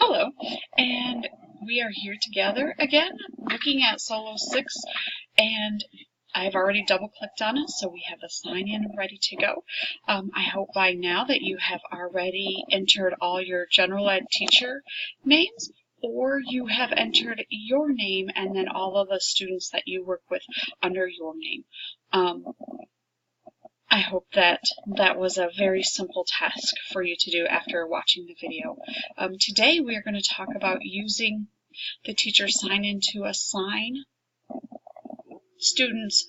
Hello, and we are here together again looking at Solo 6, and I've already double clicked on it, so we have a sign in ready to go. I hope by now that you have already entered all your general ed teacher names, or you have entered your name and then all of the students that you work with under your name. I hope that was a very simple task for you to do after watching the video. Today we are going to talk about using the teacher sign-in to assign students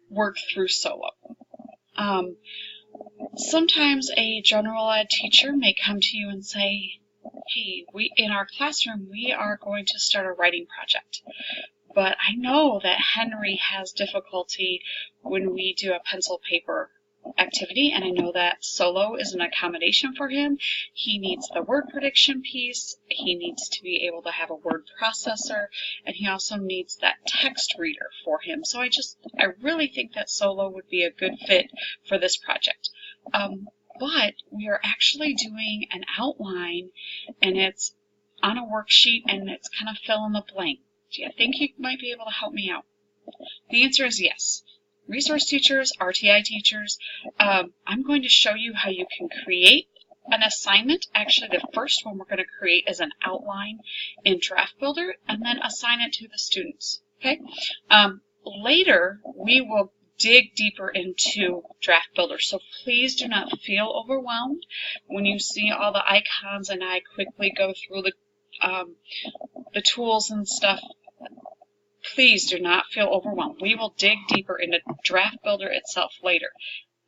work through Solo. Sometimes a general ed teacher may come to you and say, hey, in our classroom we are going to start a writing project. But I know that Henry has difficulty when we do a pencil paper activity, and I know that Solo is an accommodation for him. He needs the word prediction piece, he needs to be able to have a word processor, and he also needs that text reader for him. So I really think that Solo would be a good fit for this project. But we are actually doing an outline, and it's on a worksheet, and it's kind of fill in the blank. Do you think you might be able to help me out? The answer is yes. Resource teachers, RTI teachers, I'm going to show you how you can create an assignment. Actually, the first one we're going to create is an outline in Draftbuilder and then assign it to the students. Okay. Later, we will dig deeper into Draftbuilder, so please do not feel overwhelmed when you see all the icons and I quickly go through the tools and stuff. Please do not feel overwhelmed. We will dig deeper into Draftbuilder itself later.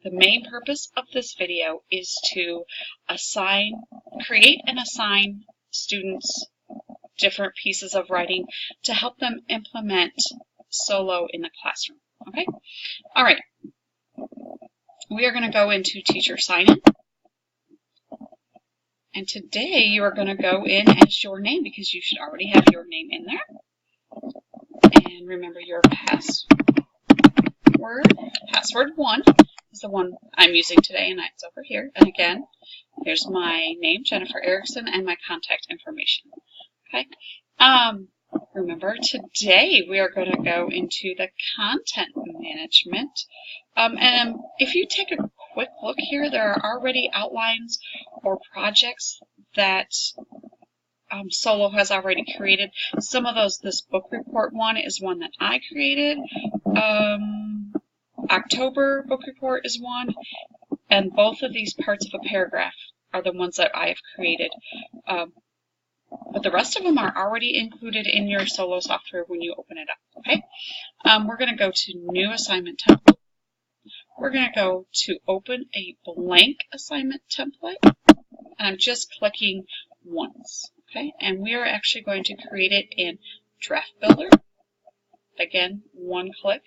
The main purpose of this video is to create and assign students different pieces of writing to help them implement Solo in the classroom. Okay? All right. We are going to go into Teacher Sign-In. And today you are going to go in as your name because you should already have your name in there. And remember your password. Password 1 is the one I'm using today, and it's over here. And again, here's my name, Jennifer Erickson, and my contact information. Okay. Remember, today we are going to go into the content management. And if you take a quick look here, there are already outlines or projects that Solo has already created. Some of those, this book report one is one that I created. October book report is one, and both of these parts of a paragraph are the ones that I have created. But the rest of them are already included in your Solo software when you open it up. Okay. We're going to go to New Assignment Template. We're going to go to Open a Blank Assignment Template, and I'm just clicking once. Okay, and we are actually going to create it in Draftbuilder. Again, one click.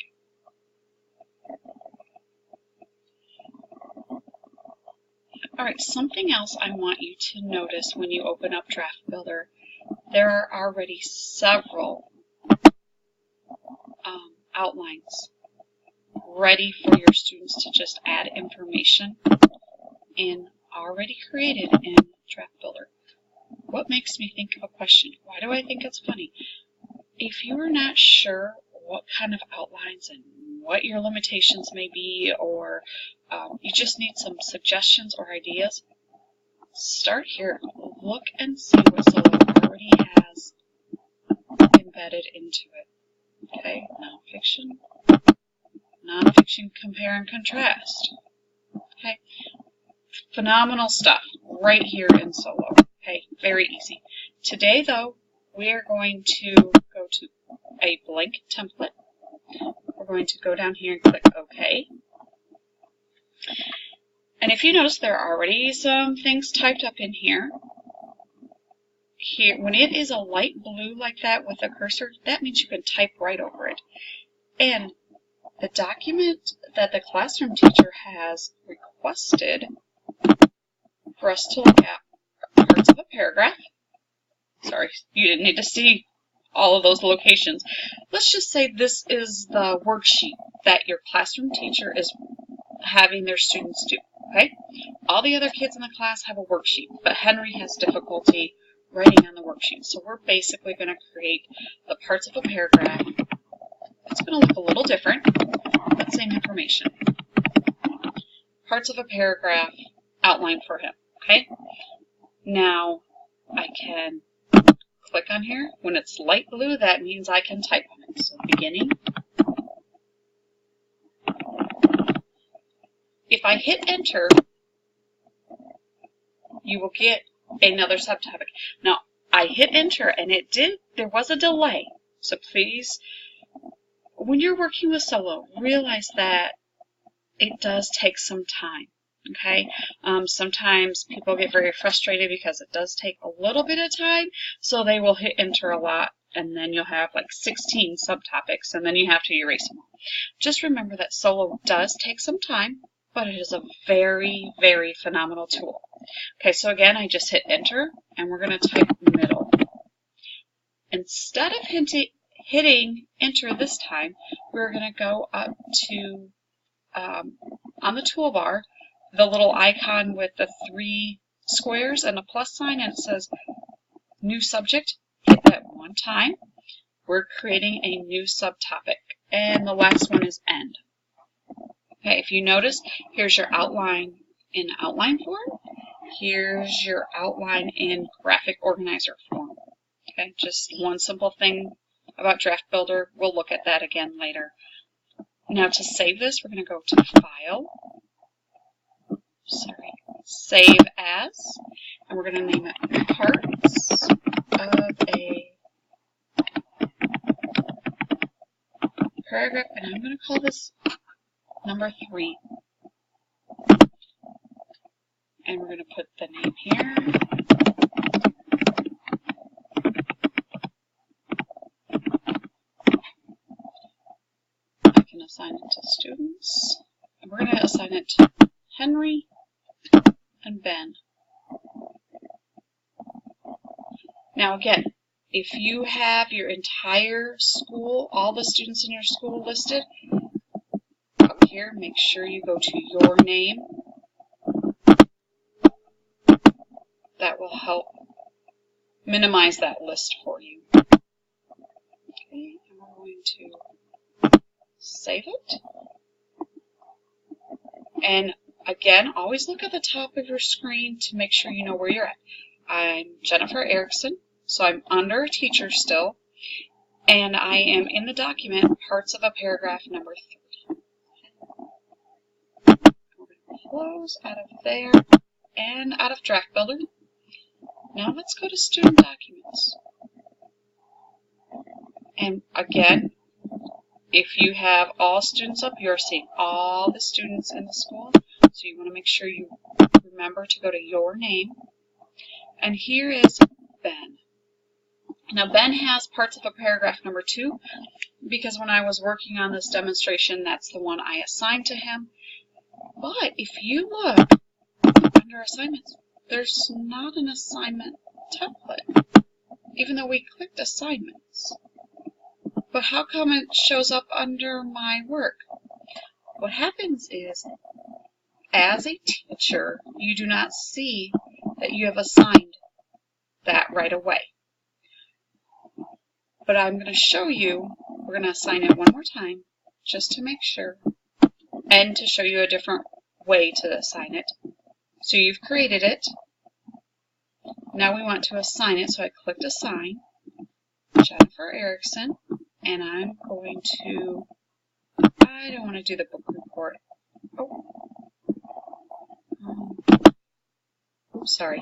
All right, something else I want you to notice when you open up Draftbuilder, there are already several outlines ready for your students to just add information in, already created in Draftbuilder. What makes me think of a question? Why do I think it's funny? If you are not sure what kind of outlines and what your limitations may be, or you just need some suggestions or ideas, start here. Look and see what Solo already has embedded into it. Okay, nonfiction, compare and contrast. Okay, phenomenal stuff right here in Solo. Okay, very easy. Today, though, we are going to go to a blank template. We're going to go down here and click OK. And if you notice, there are already some things typed up in here. When it is a light blue like that with a cursor, that means you can type right over it. And the document that the classroom teacher has requested for us to look at parts of a paragraph. Sorry, you didn't need to see all of those locations. Let's just say this is the worksheet that your classroom teacher is having their students do. Okay? All the other kids in the class have a worksheet, but Henry has difficulty writing on the worksheet. So we're basically going to create the parts of a paragraph. It's going to look a little different, but same information. Parts of a paragraph outline for him. Okay? Now I can click on here. When it's light blue, that means I can type on it. So beginning. If I hit enter, you will get another subtopic. Now, I hit enter and there was a delay. So please, when you're working with solo, realize that it does take some time. Okay? Sometimes people get very frustrated because it does take a little bit of time, so they will hit enter a lot, and then you'll have like 16 subtopics, and then you have to erase them all. Just remember that solo does take some time, but it is a very, very phenomenal tool. Okay, so again, I just hit enter, and we're going to type middle. Instead of hitting enter this time, we're going to go up to, on the toolbar, the little icon with the 3 squares and a plus sign, and it says new subject. Hit that one time. We're creating a new subtopic, and the last one is end. Okay, if you notice, here's your outline in outline form. Here's your outline in graphic organizer form. Okay, just one simple thing about Draftbuilder. We'll look at that again later. Now to save this, we're going to go to File, Save As, and we're going to name it Parts of a Paragraph, and I'm going to call this number 3. And we're going to put the name here. I can assign it to students. And we're going to assign it to Henry and Ben. Now again, if you have your entire school, all the students in your school listed, up here, make sure you go to your name. That will help minimize that list for you. Okay, and we're going to save it. And again, always look at the top of your screen to make sure you know where you're at. I'm Jennifer Erickson, so I'm under a teacher still, and I am in the document parts of a paragraph number 3. We're going to close out of there and out of Draftbuilder. Now let's go to student documents. And again, if you have all students up, you're seeing all the students in the school. So you want to make sure you remember to go to your name. And here is Ben. Now Ben has parts of a paragraph number 2 because when I was working on this demonstration, that's the one I assigned to him. But if you look under assignments, there's not an assignment template, even though we clicked assignments. But how come it shows up under my work? What happens is, as a teacher, you do not see that you have assigned that right away. But I'm going to show you, we're going to assign it one more time, just to make sure, and to show you a different way to assign it. So you've created it. Now we want to assign it, so I clicked Assign, Jennifer Erickson, and I'm going to, I don't want to do the book report. Sorry.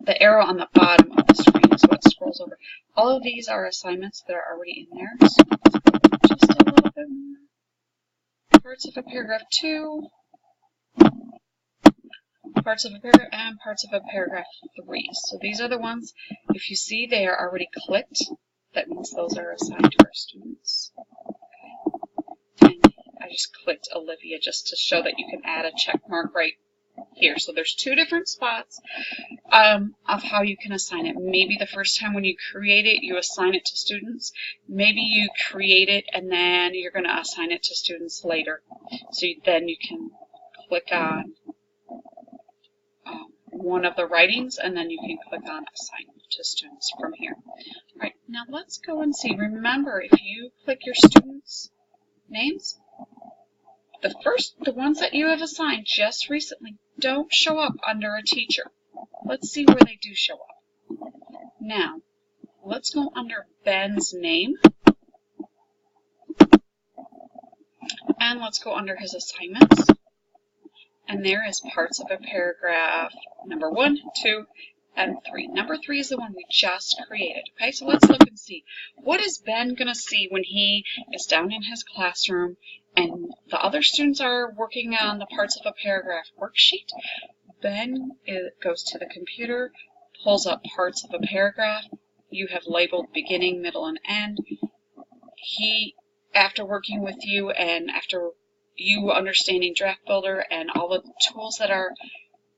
The arrow on the bottom of the screen is what scrolls over. All of these are assignments that are already in there. So let's go just a little bit more. Parts of a paragraph 2. Parts of a paragraph and parts of a paragraph 3. So these are the ones, if you see they are already clicked, that means those are assigned to our students. Okay. And I just clicked Olivia just to show that you can add a check mark right here. So there's 2 different spots of how you can assign it. Maybe the first time when you create it, you assign it to students. Maybe you create it and then you're going to assign it to students later. So then you can click on one of the writings, and then you can click on assignment. to students from here. All right, now let's go and see. Remember, if you click your students' names, the ones that you have assigned just recently don't show up under a teacher. Let's see where they do show up. Now, let's go under Ben's name, and let's go under his assignments. And there is parts of a paragraph number 1, 2, and 3. Number 3 is the one we just created. Okay, so let's look and see. What is Ben going to see when he is down in his classroom and the other students are working on the parts of a paragraph worksheet? Ben goes to the computer, pulls up parts of a paragraph. You have labeled beginning, middle, and end. He, after working with you and after you understanding Draftbuilder and all the tools that are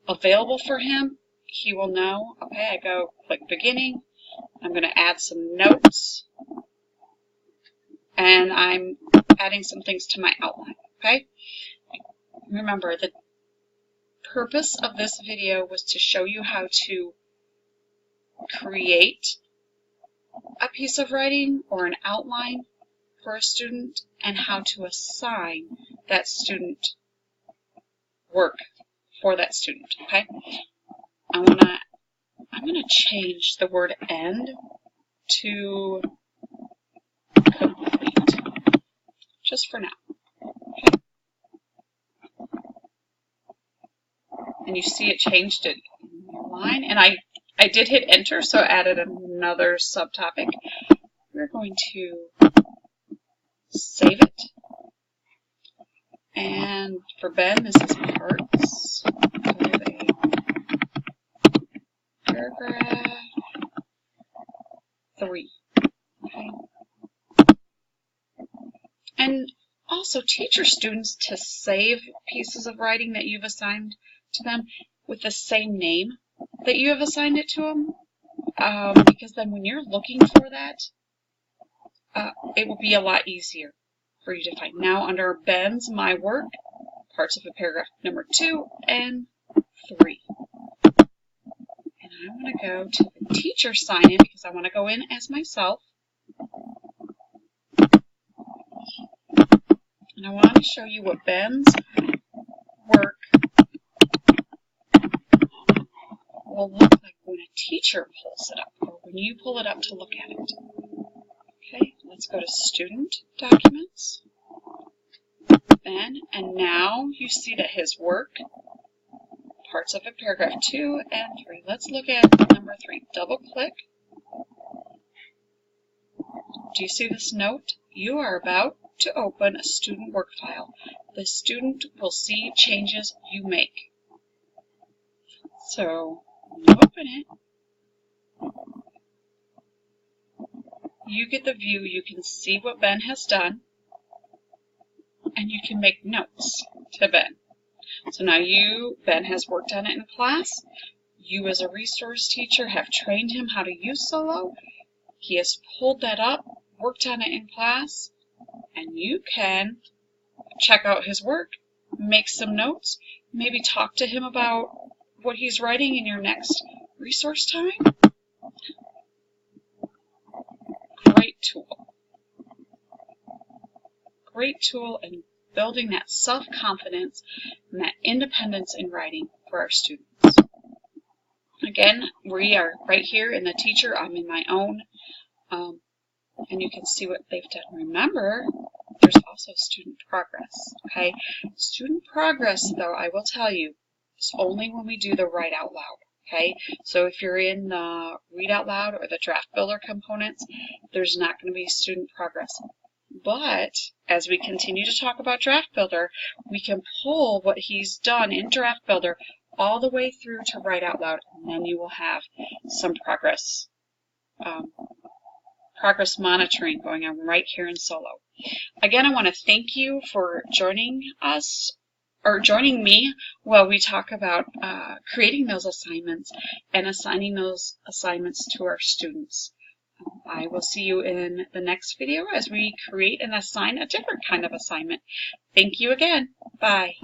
available for him, he will know, okay, I go click beginning, I'm going to add some notes, and I'm adding some things to my outline, okay? Remember, the purpose of this video was to show you how to create a piece of writing or an outline for a student and how to assign that student work for that student, okay? I'm gonna change the word end to complete, just for now. Okay. And you see it changed it in the line, and I did hit enter, so I added another subtopic. We're going to save it. And for Ben, this is parts of a paragraph 3. Okay. And also teach your students to save pieces of writing that you've assigned to them with the same name that you have assigned it to them, because then when you're looking for that, it will be a lot easier for you to find. Now under Ben's My Work, parts of a paragraph number 2 and 3. And I'm going to go to the teacher sign in because I want to go in as myself. And I want to show you what Ben's work will look like when a teacher pulls it up, or when you pull it up to look at it. Okay, let's go to Student Documents, Ben, and now you see that his work, parts of a paragraph 2 and 3. Let's look at number 3. Double click. Do you see this note? You are about to open a student work file. The student will see changes you make. So, when you open it, you get the view, you can see what Ben has done, and you can make notes to Ben. So now Ben has worked on it in class. You as a resource teacher have trained him how to use Solo. He has pulled that up, worked on it in class, and you can check out his work, make some notes, maybe talk to him about what he's writing in your next resource time. Great tool. Great tool in building that self-confidence and that independence in writing for our students. Again, we are right here in the teacher. I'm in my own, and you can see what they've done. Remember, there's also student progress, okay? Student progress, though, I will tell you, is only when we do the write out loud, okay? So if you're in the read out loud or the Draftbuilder components, there's not going to be student progress. But as we continue to talk about Draftbuilder, we can pull what he's done in Draftbuilder all the way through to write out loud, and then you will have some progress monitoring going on right here in Solo. Again, I want to thank you for joining us, or joining me while we talk about creating those assignments and assigning those assignments to our students. I will see you in the next video as we create and assign a different kind of assignment. Thank you again. Bye.